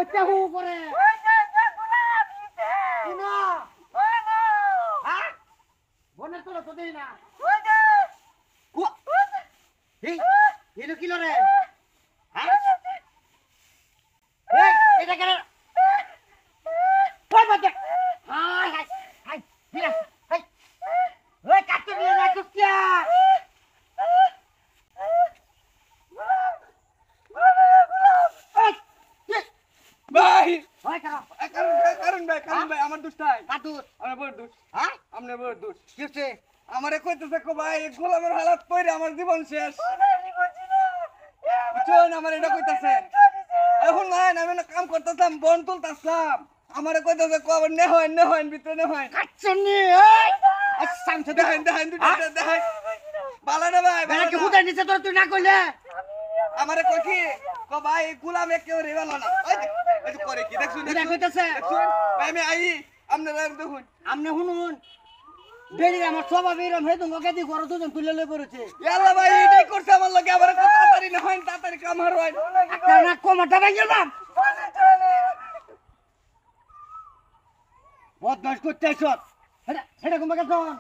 কইতে হু করে না হ্যাঁ বনে তোলা তো দেই না এই এলো কি রে হ্যাঁ এই এটা কেন কই বাজে হাই হাই হাই ফিরা হাই ওই কাটতে নিয়ে যা কুস্তিয়া ভাই ওই কারো কারণ ভাই আমার দুষ্টাই কাটুর আমার বড় দুষ হ্যাঁ আমনে বড় দুষ কি হচ্ছে আমারে কইতেছে কো ভাই গোলামের হালাত কইরে আমার জীবন শেষ বুঝছেন আমার এটা কইতাছে এখন না আমি না কাম করতেছিলাম বন তুলতাছিলাম আমারে কইতেছে কো আবার নে হয় ভিতরে নে হয় কাটছনি এই আসাম থেকে দেখেন দুটা দেখেন বালা না ভাই বেলা কি হুদাই নিচে তোর তুই না কইলে আমারে কই কি কো ভাই গোলাম কেউ রে ভালো না ওই যে করে কি দেখছুন এটা কইতাছে ভাই আমি আই আপনারা দেখুন আমনে শুনুন দেরি আমার স্বভাব এরম হে তুমি গেদি করো দুজন তুলে লই পড়েছে ইয়াল্লা ভাই এটাই করছে আমার লগে আবার কত তাড়াতাড়ি না হয় তাড়াতাড়ি কাম হার হয় একটা না কোমাটা ভাই গেলাম বদমাশ করতে আইছ সেটা কোন বাকে শোন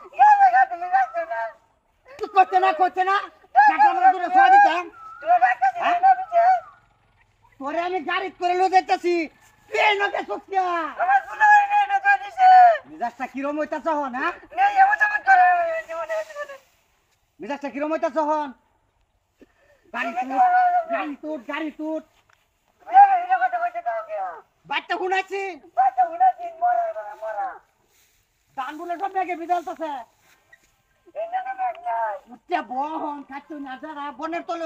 তুই করতে না টাকা আমরা দূরে ছড়া দিতাম তোরে আমি গাড়ি করে লো যাইতাছি তুই নকে সুকিয়া মিজাজটা কিরম হইতাছ হন হ্যাঁ মিজাজটা কিরম হইতাছ হন গাড়ি তুট বাচ্চা শুনাইছি দান বলে সব ব্যাগে বিদালতাছে উঠতে বহন খাচ্ছ না যারা বনের তলে